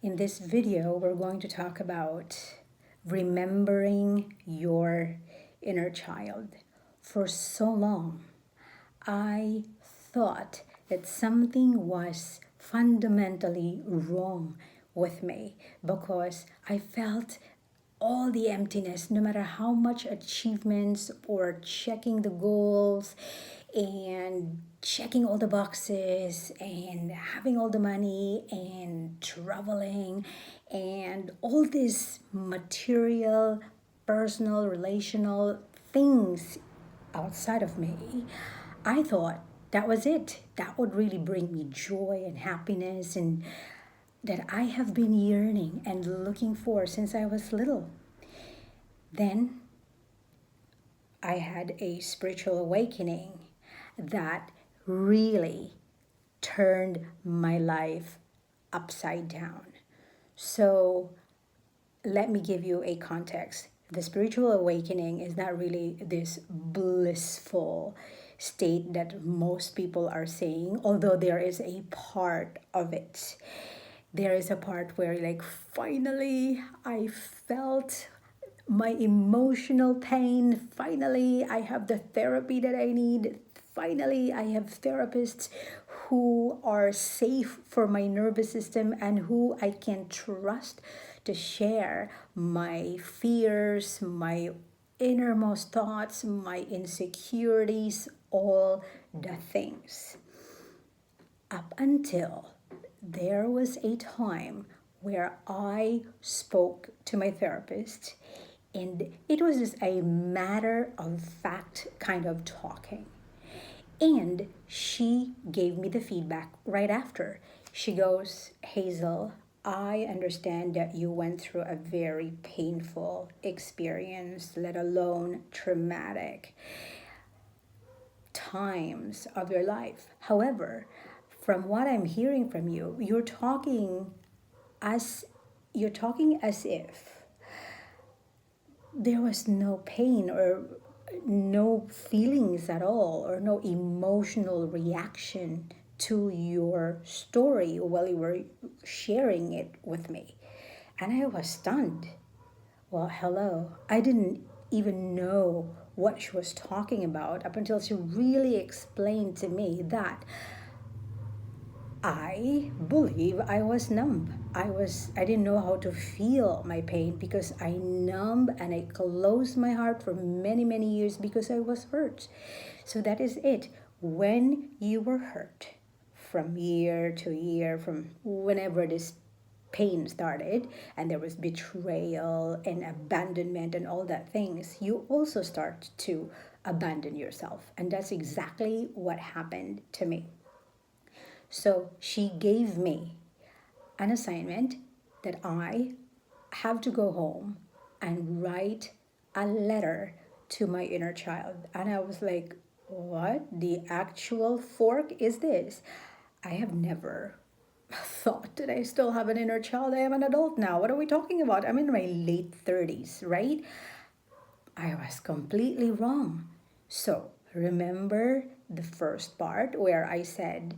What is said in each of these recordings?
In this video, we're going to talk about remembering your inner child. For so long, I thought that something was fundamentally wrong with me because I felt all the emptiness, no matter how much achievements or checking the goals and checking all the boxes and having all the money and traveling and all these material, personal, relational things outside of me. I thought that was it. That would really bring me joy and happiness and that I have been yearning and looking for since I was little. Then I had a spiritual awakening that really turned my life upside down. So let me give you a context. The spiritual awakening is not really this blissful state that most people are saying, although there is a part of it. There is a part where, like, finally I felt my emotional pain. Finally, I have the therapy that I need. Finally, I have therapists who are safe for my nervous system and who I can trust to share my fears, my innermost thoughts, my insecurities, all the things. Up until there was a time where I spoke to my therapist, and it was just a matter of fact kind of talking. And she gave me the feedback right after. She goes, Hazel, I understand that you went through a very painful experience, let alone traumatic times of your life. However, from what I'm hearing from you, as you're talking as if there was no pain or no feelings at all or no emotional reaction to your story while you were sharing it with me. And I was stunned. Well, hello. I didn't even know what she was talking about up until she really explained to me that I believe I was numb. I didn't know how to feel my pain because I numbed and I closed my heart for many, many years because I was hurt. So that is it. When you were hurt from year to year, from whenever this pain started and there was betrayal and abandonment and all that things, you also start to abandon yourself. And that's exactly what happened to me. So she gave me an assignment that I have to go home and write a letter to my inner child. And I was like, what the actual fork is this? I have never thought that I still have an inner child. I am an adult now. What are we talking about? I'm in my late 30s, right? I was completely wrong. So remember the first part where I said,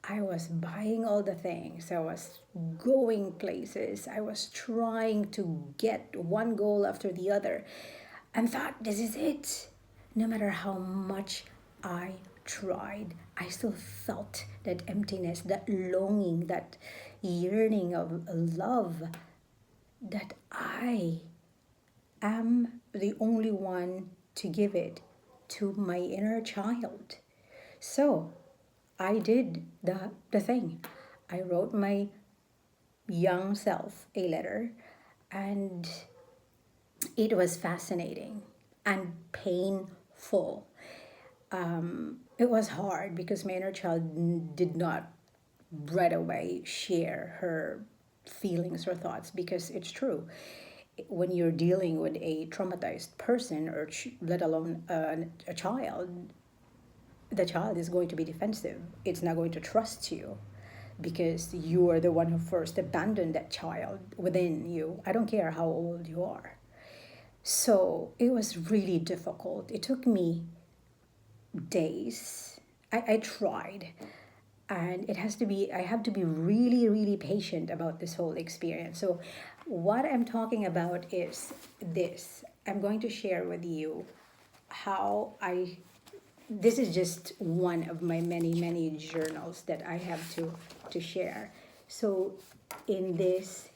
I was buying all the things. I was going places. I was trying to get one goal after the other and thought, this is it. No matter how much I tried, I still felt that emptiness, that longing, that yearning of love, that I am the only one to give it to my inner child. So I did the thing. I wrote my young self a letter, and it was fascinating and painful. It was hard because my inner child did not right away share her feelings or thoughts because it's true. When you're dealing with a traumatized person or let alone a child, the child is going to be defensive. It's not going to trust you because you are the one who first abandoned that child within you. I don't care how old you are. So it was really difficult. It took me days. I tried. and it has to be, I have to be really, really patient about this whole experience. So what I'm talking about is this. I'm going to share with you how I, this is just one of my many, many journals that I have to share. So in this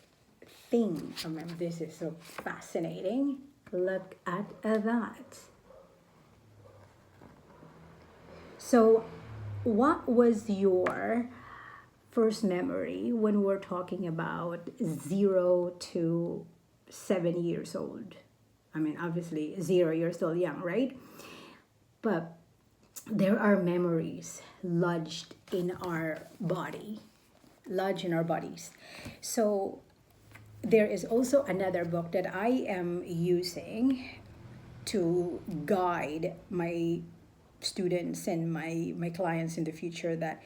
thing, remember, this is so fascinating. Look at that. So what was your first memory when we're talking about 0 to 7 years old? I mean, obviously, 0, you're still young, right? But there are memories lodged in our body, lodged in our bodies. So there is also another book that I am using to guide my students and my clients in the future, that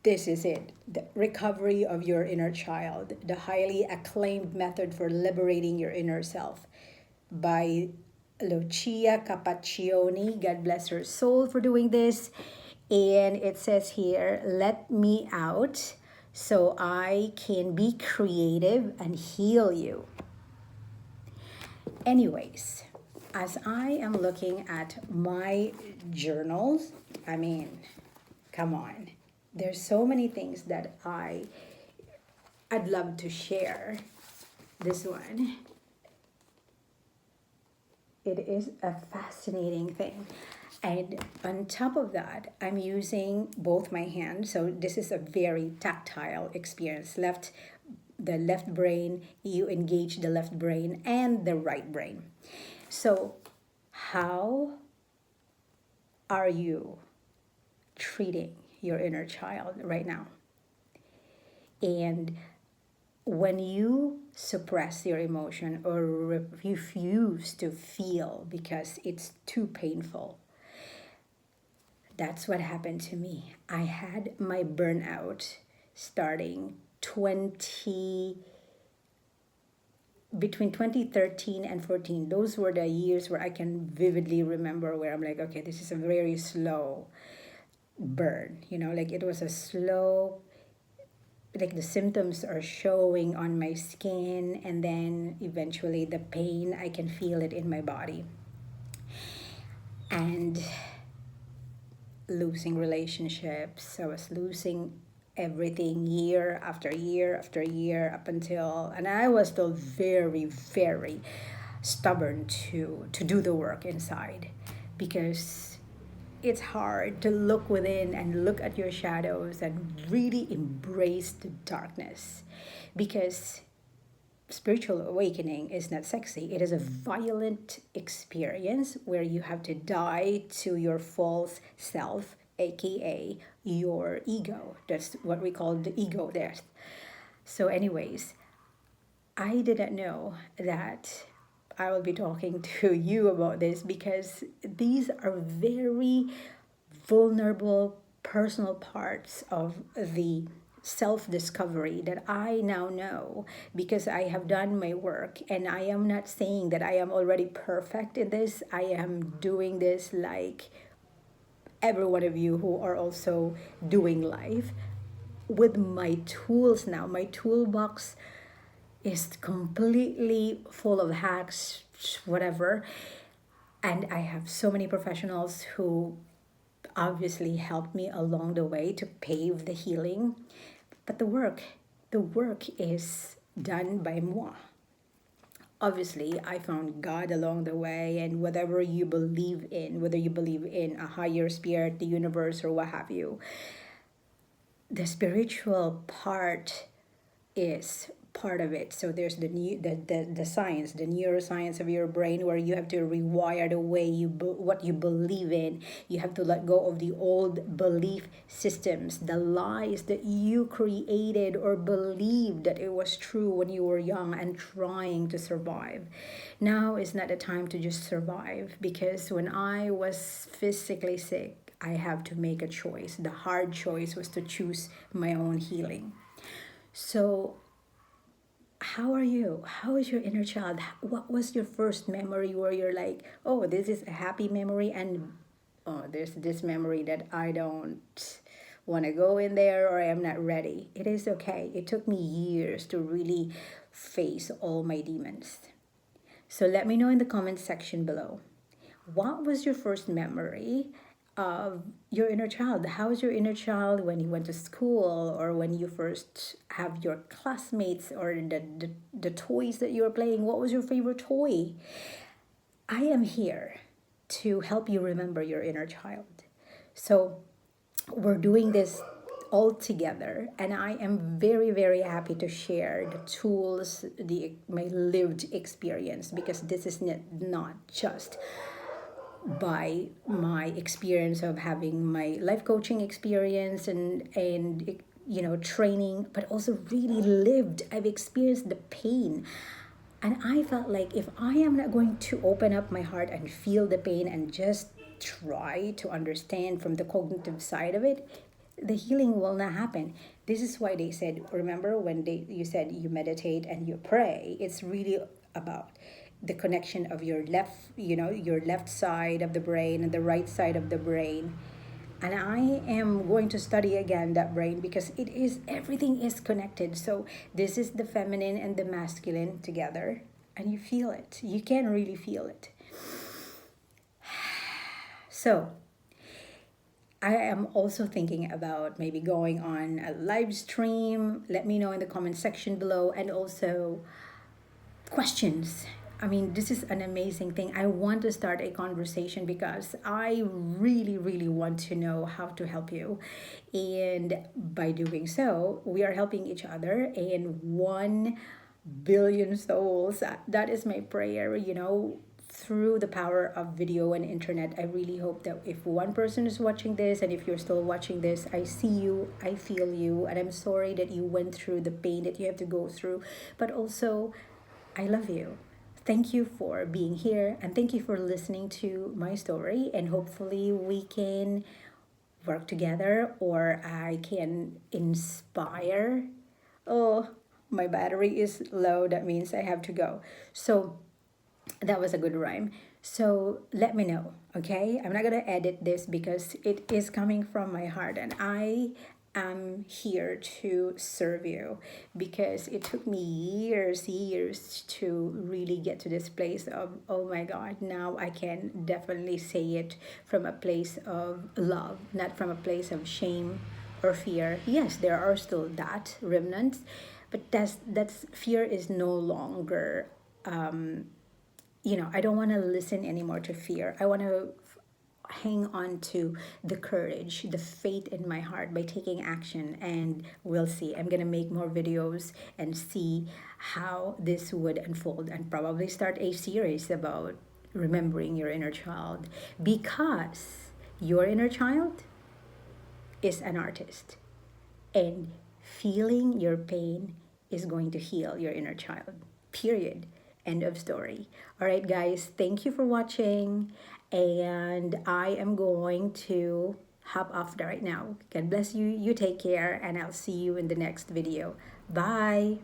this is it, the recovery of your inner child, the highly acclaimed method for liberating your inner self, by Lucia Capaccioni. God bless her soul for doing this. And it says here, let me out so I can be creative and heal you. Anyways, as I am looking at my journals, I mean, come on. There's so many things that I'd love to share. This one, it is a fascinating thing. And on top of that, I'm using both my hands. So this is a very tactile experience. The left brain, you engage the left brain and the right brain. So how are you treating your inner child right now? And when you suppress your emotion or refuse to feel because it's too painful, that's what happened to me. I had my burnout starting between 2013 and 14. Those were the years where I can vividly remember, where I'm like, okay, this is a very slow burn, like it was a slow, like the symptoms are showing on my skin, and then eventually the pain, I can feel it in my body. And losing relationships, I was losing everything year after year after year, up until, and I was still very, very stubborn to do the work inside, because it's hard to look within and look at your shadows and really embrace the darkness, because spiritual awakening is not sexy. It is a violent experience where you have to die to your false self, aka your ego. That's what we call the ego death. So anyways, I didn't know that I will be talking to you about this, because these are very vulnerable personal parts of the self-discovery that I now know, because I have done my work. And I am not saying that I am already perfect in this. I am doing this like every one of you who are also doing life with my tools now. My toolbox is completely full of hacks, whatever. And I have so many professionals who obviously helped me along the way to pave the healing. But the work is done by moi. Obviously, I found God along the way, and whatever you believe in, whether you believe in a higher spirit, the universe, or what have you, the spiritual part is part of it. So there's the science, the neuroscience of your brain, where you have to rewire the way what you believe in. You have to let go of the old belief systems, the lies that you created or believed that it was true when you were young and trying to survive. Now is not the time to just survive, because when I was physically sick, I have to make a choice. The hard choice was to choose my own healing. So how are you? How is your inner child? What was your first memory where you're like, oh, this is a happy memory, and oh, there's this memory that I don't want to go in there or I am not ready. It is okay. It took me years to really face all my demons. So let me know in the comment section below. What was your first memory of your inner child? How was your inner child when you went to school, or when you first have your classmates, or the toys that you were playing? What was your favorite toy? I am here to help you remember your inner child. So we're doing this all together, and I am very, very happy to share the tools, my lived experience, because this is not just by my experience of having my life coaching experience and training, but also really lived. I've experienced the pain, and I felt like if I am not going to open up my heart and feel the pain and just try to understand from the cognitive side of it, the healing will not happen. This is why they said, remember when you said you meditate and you pray, it's really about the connection of your left side of the brain and the right side of the brain. And I am going to study again that brain, because everything is connected. So this is the feminine and the masculine together, and you feel it. You can really feel it. So I am also thinking about maybe going on a live stream. Let me know in the comment section below, and also questions. I mean, this is an amazing thing. I want to start a conversation because I really, really want to know how to help you. And by doing so, we are helping each other, and 1 billion souls. That is my prayer, through the power of video and internet. I really hope that if one person is watching this, and if you're still watching this, I see you, I feel you, and I'm sorry that you went through the pain that you have to go through. But also, I love you. Thank you for being here, and thank you for listening to my story, and hopefully we can work together, or I can inspire. Oh, my battery is low. That means I have to go. So that was a good rhyme. So let me know, okay? I'm not gonna edit this because it is coming from my heart, and I am here to serve you, because it took me years to really get to this place of, oh my God, now I can definitely say it from a place of love, not from a place of shame or fear. Yes, there are still that remnants, but that's fear is no longer I don't want to listen anymore to fear. I want to hang on to the courage, the faith in my heart by taking action, and we'll see. I'm going to make more videos and see how this would unfold, and probably start a series about remembering your inner child, because your inner child is an artist, and feeling your pain is going to heal your inner child. Period. End of story. All right, guys, thank you for watching, and I am going to hop off right now. God bless you. You take care, and I'll see you in the next video. Bye.